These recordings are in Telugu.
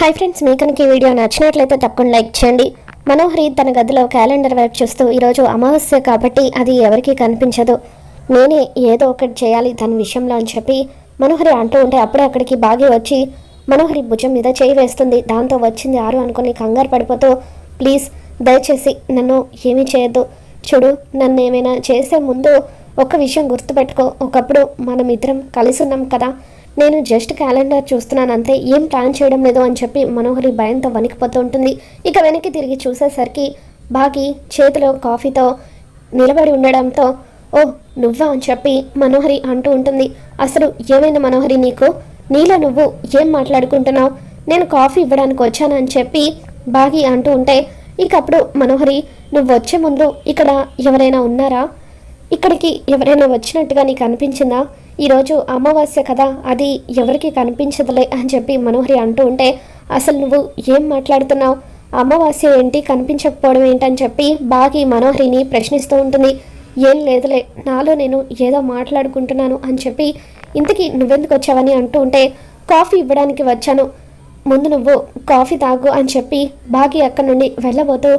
హాయ్ ఫ్రెండ్స్, మీకు కనుక ఈ వీడియో నచ్చినట్లయితే తప్పకుండా లైక్ చేయండి. మనోహరి తన గదిలో క్యాలెండర్ వైపు చూస్తూ ఈరోజు అమావాస్య కాబట్టి అది ఎవరికీ కనిపించదు, నేనే ఏదో ఒకటి చేయాలి తన విషయంలో అని చెప్పి మనోహరి అంటూ ఉంటే అప్పుడే అక్కడికి బాగి వచ్చి మనోహరి భుజం మీద చేయి వేస్తుంది. దాంతో వచ్చింది ఆరు అనుకుని కంగారు పడిపోతూ, ప్లీజ్ దయచేసి నన్ను ఏమీ చేయొద్దు, చూడు నన్ను ఏమైనా చేసే ముందు ఒక్క విషయం గుర్తుపెట్టుకో, ఒకప్పుడు మనం ఇద్దరం కలిసి ఉన్నాం కదా, నేను జస్ట్ క్యాలెండర్ చూస్తున్నాను అంతే, ఏం ప్లాన్ చేయడం లేదు అని చెప్పి మనోహరి భయంతో వణికిపోతూ ఉంటుంది. ఇక వెనక్కి తిరిగి చూసేసరికి బాగి చేతిలో కాఫీతో నిలబడి ఉండడంతో, ఓ నువ్వా అని చెప్పి మనోహరి అంటూ ఉంటుంది. అసలు ఏమైనా మనోహరి నీకు, నీలో నువ్వు ఏం మాట్లాడుకుంటున్నావు, నేను కాఫీ ఇవ్వడానికి వచ్చానని చెప్పి బాగి అంటూ ఉంటే, ఇక అప్పుడు మనోహరి నువ్వు వచ్చే ముందు ఇక్కడ ఎవరైనా ఉన్నారా, ఇక్కడికి ఎవరైనా వచ్చినట్టుగా నీకు అనిపించిందా, ఈరోజు అమావాస్య కదా అది ఎవరికి కనిపించదులే అని చెప్పి మనోహరి అంటూ ఉంటే, అసలు నువ్వు ఏం మాట్లాడుతున్నావు, అమావాస్య ఏంటి కనిపించకపోవడం ఏంటని చెప్పి బాగి మనోహరిని ప్రశ్నిస్తూ ఉంటుంది. ఏం లేదులే, నాలో నేను ఏదో మాట్లాడుకుంటున్నాను అని చెప్పి, ఇంతకీ నువ్వెందుకు వచ్చావని అంటూ ఉంటే, కాఫీ ఇవ్వడానికి వచ్చాను, ముందు నువ్వు కాఫీ తాగు అని చెప్పి బాగి అక్కడి నుండి వెళ్ళబోతూ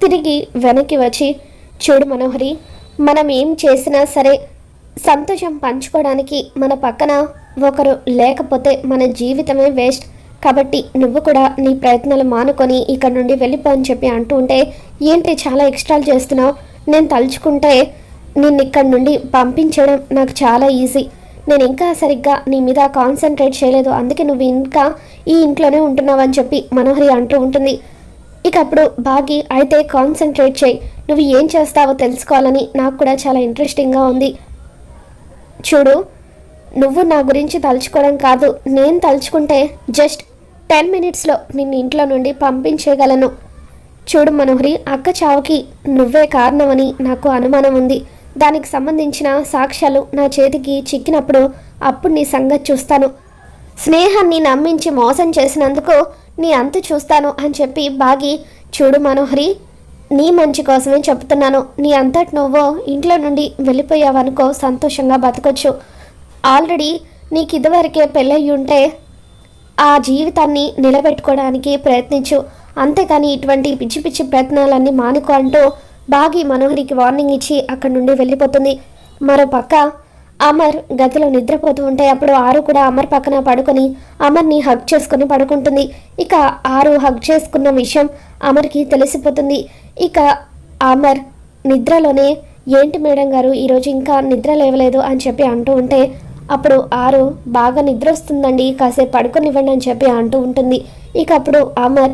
తిరిగి వెనక్కి వచ్చి, చూడు మనోహరి, మనం ఏం చేసినా సరే సంతోషం పంచుకోవడానికి మన పక్కన ఒకరు లేకపోతే మన జీవితమే వేస్ట్, కాబట్టి నువ్వు కూడా నీ ప్రయత్నాలు మానుకొని ఇక్కడ నుండి వెళ్ళిపో అని చెప్పి అంటూ ఉంటే, ఏంటి చాలా ఎక్స్ట్రాలు చేస్తున్నావు, నేను తలుచుకుంటే నిన్ను ఇక్కడ నుండి పంపించడం నాకు చాలా ఈజీ, నేను ఇంకా సరిగ్గా నీ మీద కాన్సన్ట్రేట్ చేయలేదు, అందుకే నువ్వు ఇంకా ఈ ఇంట్లోనే ఉంటున్నావు అని చెప్పి మనోహరి అంటూ ఉంటుంది. ఇక అప్పుడు బాగి, అయితే కాన్సన్ట్రేట్ చేయి, నువ్వు ఏం చేస్తావో తెలుసుకోవాలని నాకు కూడా చాలా ఇంట్రెస్టింగ్గా ఉంది, చూడు నువ్వు నా గురించి తలుచుకోవడం కాదు, నేను తలుచుకుంటే జస్ట్ 10 minutesలో నిన్ను ఇంట్లో నుండి పంపించేయగలను, చూడు మనోహరి, అక్క చావుకి నువ్వే కారణమని నాకు అనుమానం ఉంది, దానికి సంబంధించిన సాక్ష్యాలు నా చేతికి చిక్కినప్పుడు అప్పుడు నీ సంగతి చూస్తాను, స్నేహాన్ని నమ్మించి మోసం చేసినందుకు నీ అంతు చూస్తాను అని చెప్పి బాగి, చూడు మనోహరి, నీ మంచి కోసమే చెప్తున్నాను, నీ అంతటి నువ్వు ఇంట్లో నుండి వెళ్ళిపోయావనుకో సంతోషంగా బతకొచ్చు, ఆల్రెడీ నీకు ఇదివరకే పెళ్ళయి ఉంటే ఆ జీవితాన్ని నిలబెట్టుకోవడానికి ప్రయత్నించు, అంతేకాని ఇటువంటి పిచ్చి పిచ్చి ప్రయత్నాలన్నీ మానుకో అంటూ బాగి మనోహరికి వార్నింగ్ ఇచ్చి అక్కడి నుండి వెళ్ళిపోతుంది. మరో పక్క అమర్ గదిలో నిద్రపోతూ ఉంటే అప్పుడు ఆరు కూడా అమర్ పక్కన పడుకొని అమర్ని హగ్ చేసుకుని పడుకుంటుంది. ఇక ఆరు హగ్ చేసుకున్న విషయం అమర్కి తెలిసిపోతుంది. ఇక అమర్ నిద్రలోనే, ఏంటి మేడం గారు ఈరోజు ఇంకా నిద్ర లేవలేదు అని చెప్పి అంటూ ఉంటే అప్పుడు ఆరు, బాగా నిద్ర వస్తుందండి, కాసేపు పడుకొనివ్వండి అని చెప్పి అంటూ ఉంటుంది. ఇక అప్పుడు అమర్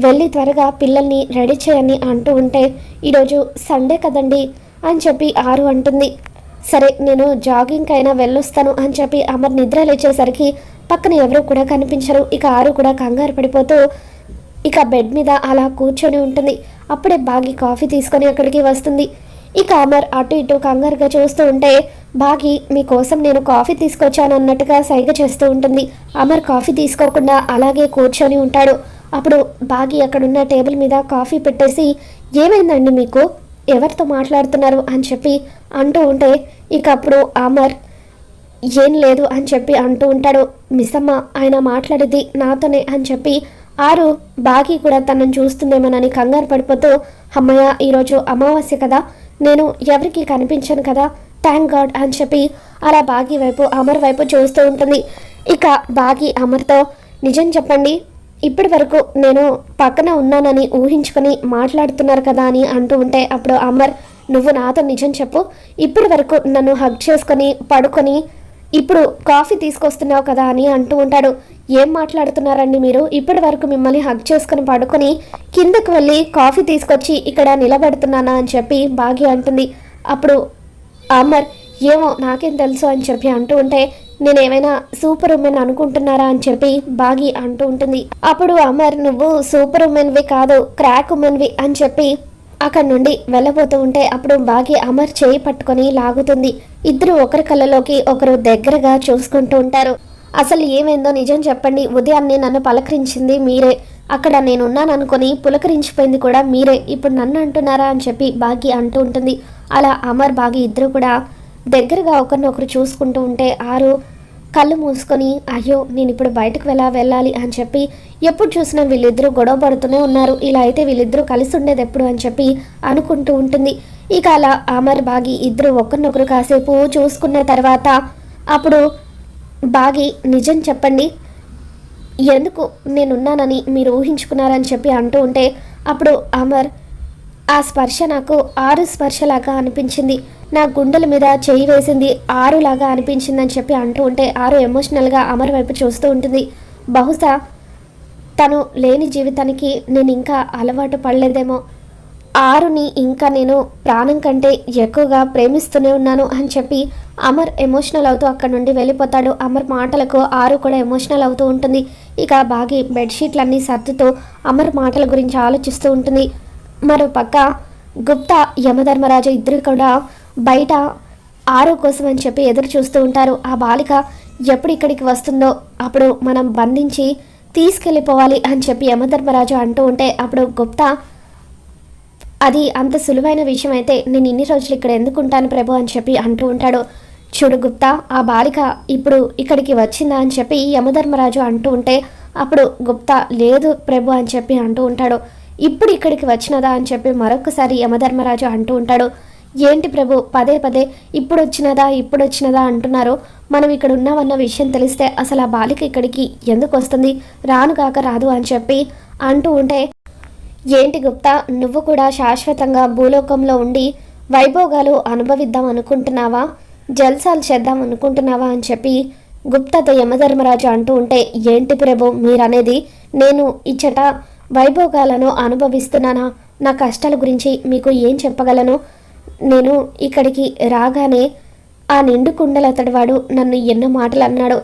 వెళ్ళి త్వరగా పిల్లల్ని రెడీ చేయని అంటూ ఉంటే, ఈరోజు సండే కదండి అని చెప్పి ఆరు అంటుంది. సరే నేను జాగింగ్ అయినా వెళ్ళొస్తాను అని చెప్పి అమర్ నిద్ర లేచేసరికి పక్కన ఎవరు కూడా కనిపించరు. ఇక ఆరు కూడా కంగారు పడిపోతూ ఇక బెడ్ మీద అలా కూర్చొని ఉంటుంది. అప్పుడే బాగి కాఫీ తీసుకొని అక్కడికి వస్తుంది. ఇక అమర్ అటు ఇటు కంగారుగా చూస్తూ ఉంటే బాగి, మీకోసం నేను కాఫీ తీసుకొచ్చాను అన్నట్టుగా సైగ చేస్తూ ఉంటుంది. అమర్ కాఫీ తీసుకోకుండా అలాగే కూర్చొని ఉంటాడు. అప్పుడు బాగి అక్కడున్న టేబుల్ మీద కాఫీ పెట్టేసి, ఏమైందండి మీకు, ఎవరితో మాట్లాడుతున్నారు అని చెప్పి అంటూ ఉంటే ఇక అప్పుడు అమర్, ఏం లేదు అని చెప్పి అంటూ ఉంటాడు. మిస్సమ్మ, ఆయన మాట్లాడేది నాతోనే అని చెప్పి ఆరు బాగి కూడా తనను చూస్తుందేమోనని కంగారు పడిపోతూ, అమ్మయ్య ఈరోజు అమావాస్య కదా, నేను ఎవరికి కనిపించను కదా, థ్యాంక్ గాడ్ అని చెప్పి అలా బాగి వైపు అమర్ వైపు చూస్తూ ఉంటుంది. ఇక బాగి అమర్తో, నిజం చెప్పండి, ఇప్పటి వరకు నేను పక్కన ఉన్నానని ఊహించుకొని మాట్లాడుతున్నారు కదా అని అంటూ ఉంటే అప్పుడు అమర్, నువ్వు నాతో నిజం చెప్పు, ఇప్పటి వరకు నన్ను హగ్ చేసుకొని పడుకొని ఇప్పుడు కాఫీ తీసుకొస్తున్నావు కదా అని అంటూ ఉంటాడు. ఏం మాట్లాడుతున్నారండి మీరు, ఇప్పటి వరకు మిమ్మల్ని హగ్ చేసుకొని పడుకొని కిందకు వెళ్ళి కాఫీ తీసుకొచ్చి ఇక్కడ నిలబెడుతున్నానా అని చెప్పి బాగి అంటుంది. అప్పుడు అమర్, ఏమో నాకేం తెలుసు అని చెప్పి అంటూ ఉంటే, నేనేమైనా సూపర్ ఉమెన్ అనుకుంటున్నారా అని చెప్పి బాగి అంటూ ఉంటుంది. అప్పుడు అమర్, నువ్వు సూపర్ ఉమెన్వి కాదు, క్రాక్ ఉమెన్వి అని చెప్పి అక్కడి నుండి వెళ్ళబోతూ ఉంటే అప్పుడు బాగి అమర్ చేయి పట్టుకొని లాగుతుంది. ఇద్దరు ఒకరి కళ్ళలోకి ఒకరు దగ్గరగా చూసుకుంటూ ఉంటారు. అసలు ఏమైందో నిజం చెప్పండి, ఉదయాన్నే నన్ను పలకరించింది మీరే, అక్కడ నేనున్నాను అనుకుని పులకరించిపోయింది కూడా మీరే, ఇప్పుడు నన్ను అంటున్నారా అని చెప్పి బాగి అంటూ ఉంటుంది. అలా అమర్ బాగి ఇద్దరు కూడా దగ్గరగా ఒకరినొకరు చూసుకుంటూ ఉంటే ఆరు, కళ్ళు మూసుకొని అయ్యో నేను ఇప్పుడు బయటకు వెళ్ళాలి అని చెప్పి ఎప్పుడు చూసినా వీళ్ళిద్దరూ గొడవ పడుతూనే ఉన్నారు, ఇలా అయితే వీళ్ళిద్దరూ కలిసి ఉండేది ఎప్పుడు అని చెప్పి అనుకుంటూ ఉంటుంది. ఇక అలా అమర్ బాగి ఇద్దరు ఒకరినొకరు కాసేపు చూసుకున్న తర్వాత అప్పుడు బాగి నిజం చెప్పండి, ఎందుకు నేనున్నానని మీరు ఊహించుకున్నారని చెప్పి అంటూ ఉంటే అప్పుడు అమర్ ఆ స్పర్శ నాకు 6 స్పర్శలాగా అనిపించింది, నా గుండెల మీద చేయి వేసింది 6 లాగా అనిపించిందని చెప్పి అంటూ ఉంటే 6 ఎమోషనల్గా అమర్ వైపు చూస్తూ ఉంటుంది. బహుశా తను లేని జీవితానికి నేను ఇంకా అలవాటు పడలేదేమో, 6ని ఇంకా నేను ప్రాణం కంటే ఎక్కువగా ప్రేమిస్తూనే ఉన్నాను అని చెప్పి అమర్ ఎమోషనల్ అవుతూ అక్కడ నుండి వెళ్ళిపోతాడు. అమర్ మాటలకు 6 కూడా ఎమోషనల్ అవుతూ ఉంటుంది. ఇక బాగి బెడ్షీట్లన్నీ సర్దుతూ అమర్ మాటల గురించి ఆలోచిస్తూ ఉంటుంది. మరో పక్క గుప్తా యమధర్మరాజు ఇద్దరు కూడా బయట 6 కోసం అని చెప్పి ఎదురు చూస్తూ ఉంటారు. ఆ బాలిక ఎప్పుడు ఇక్కడికి వస్తుందో అప్పుడు మనం బంధించి తీసుకెళ్ళిపోవాలి అని చెప్పి యమధర్మరాజు అంటూ ఉంటే అప్పుడు గుప్తా అది అంత సులువైన విషయం అయితే నేను ఇన్ని రోజులు ఇక్కడ ఎందుకుంటాను ప్రభు అని చెప్పి అంటూ ఉంటాడు. చూడు గుప్తా, ఆ బాలిక ఇప్పుడు ఇక్కడికి వచ్చిందా అని చెప్పి యమధర్మరాజు అంటూ ఉంటే అప్పుడు గుప్తా లేదు ప్రభు అని చెప్పి అంటూ ఉంటాడు. ఇప్పుడు ఇక్కడికి వచ్చినదా అని చెప్పి మరొకసారి యమధర్మరాజు అంటూ ఉంటాడు. ఏంటి ప్రభు పదే పదే ఇప్పుడు వచ్చినదా అంటున్నారు, మనం ఇక్కడ ఉన్నామన్న విషయం తెలిస్తే అసలు ఆ బాలిక ఇక్కడికి ఎందుకు వస్తుంది, రాను కాక రాదు అని చెప్పి అంటూ ఉంటే ఏంటి గుప్తా, నువ్వు కూడా శాశ్వతంగా భూలోకంలో ఉండి వైభోగాలు అనుభవిద్దాం అనుకుంటున్నావా, జల్సాలు చేద్దాం అనుకుంటున్నావా అని చెప్పి గుప్తాతో యమధర్మరాజు అంటూ ఉంటే ఏంటి ప్రభు మీరనేది, నేను ఇచ్చట వైభోగాలను అనుభవిస్తున్నానా, నా కష్టాల గురించి మీకు ఏం చెప్పగలను, నేను ఇక్కడికి రాగానే ఆ నిండు కుండలతడి వాడు నన్ను ఎన్నో మాటలు అన్నాడు,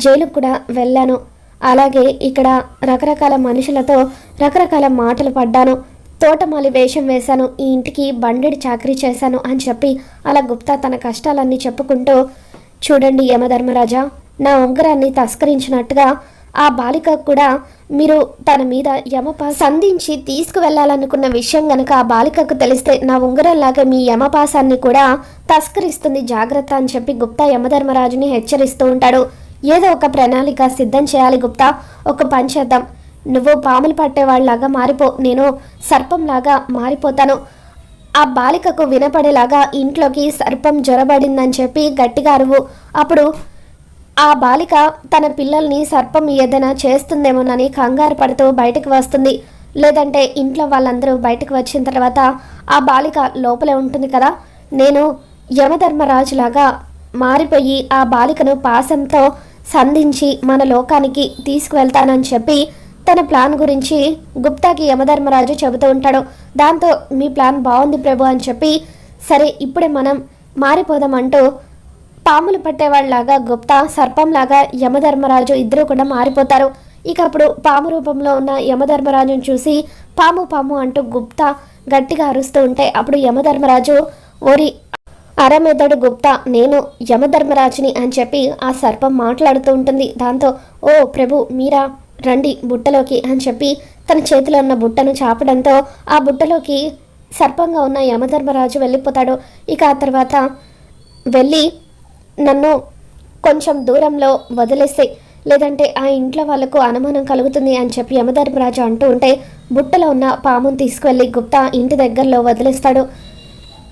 జైలుకు కూడా వెళ్ళాను, అలాగే ఇక్కడ రకరకాల మనుషులతో రకరకాల మాటలు పడ్డాను, తోటమాలి వేషం వేశాను, ఈ ఇంటికి బండెడి చాకరీ చేశాను అని చెప్పి అలా గుప్తా తన కష్టాలన్నీ చెప్పుకుంటూ చూడండి యమధర్మరాజా, నా ఉంగరాన్ని తస్కరించినట్టుగా ఆ బాలిక కూడా మీరు తన మీద సంధించి తీసుకువెళ్ళాలనుకున్న విషయం గనక ఆ బాలికకు తెలిస్తే నా ఉంగరంలాగా మీ యమపాసాన్ని కూడా తస్కరిస్తుంది, జాగ్రత్త అని చెప్పి గుప్తా యమధర్మరాజుని హెచ్చరిస్తూ ఉంటాడు. ఏదో ఒక ప్రణాళిక సిద్ధం చేయాలి గుప్తా, ఒక పని చేద్దాం, నువ్వు పాములు పట్టేవాళ్ళలాగా మారిపో, నేను సర్పంలాగా మారిపోతాను, ఆ బాలికకు వినపడేలాగా ఇంట్లోకి సర్పం జ్వరబడిందని చెప్పి గట్టిగా అరువు, అప్పుడు ఆ బాలిక తన పిల్లల్ని సర్పం ఏదైనా చేస్తుందేమోనని కంగారు పడుతూ బయటకు వస్తుంది, లేదంటే ఇంట్లో వాళ్ళందరూ బయటకు వచ్చిన తర్వాత ఆ బాలిక లోపలే ఉంటుంది కదా, నేను యమధర్మరాజులాగా మారిపోయి ఆ బాలికను పాశంతో సంధించి మన లోకానికి తీసుకువెళ్తానని చెప్పి తన ప్లాన్ గురించి గుప్తాకి యమధర్మరాజు చెబుతూ ఉంటాడు. దాంతో మీ ప్లాన్ బాగుంది ప్రభు అని చెప్పి సరే ఇప్పుడే మనం మారిపోదామంటూ పాములు పట్టేవాళ్ళలాగా గుప్తా సర్పంలాగా యమధర్మరాజు ఇద్దరు కూడా మారిపోతారు. ఇక అప్పుడు పాము రూపంలో ఉన్న యమధర్మరాజును చూసి పాము పాము అంటూ గుప్తా గట్టిగా అరుస్తూ ఉంటే అప్పుడు యమధర్మరాజు ఓరి అరమెదడు గుప్తా, నేను యమధర్మరాజుని అని చెప్పి ఆ సర్పం మాట్లాడుతూ ఉంటుంది. దాంతో ఓ ప్రభు మీరా రండి బుట్టలోకి అని చెప్పి తన చేతిలో ఉన్న బుట్టను చాపడంతో ఆ బుట్టలోకి సర్పంగా ఉన్న యమధర్మరాజు వెళ్ళిపోతాడు. ఇక ఆ తర్వాత వెళ్ళి నన్ను కొంచెం దూరంలో వదిలేస్తే లేదంటే ఆ ఇంట్లో వాళ్ళకు అనుమానం కలుగుతుంది అని చెప్పి యమధర్మరాజు అంటూ ఉంటే బుట్టలో ఉన్న పామును తీసుకువెళ్ళి గుప్తా ఇంటి దగ్గరలో వదిలేస్తాడు.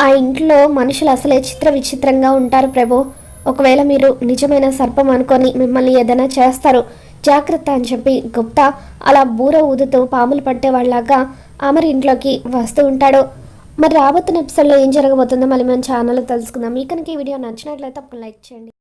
ఆ ఇంట్లో మనుషులు అసలే విచిత్రంగా ఉంటారు ప్రభు, ఒకవేళ మీరు నిజమైన సర్పం అనుకొని మిమ్మల్ని ఏదైనా చేస్తారు, జాగ్రత్త అని చెప్పి గుప్తా అలా బూర ఊదుతూ పాములు పట్టేవాళ్ళలాగా అమర్ ఇంట్లోకి వస్తూ ఉంటాడు. మరి రాబోతున్న ఎపిసోడ్లో ఏం జరగబోతుందో మళ్ళీ మన ఛానల్లో తెలుసుకుందాం. మీకు కనుక ఈ వీడియో నచ్చినట్లయితే ఒక లైక్ చేయండి.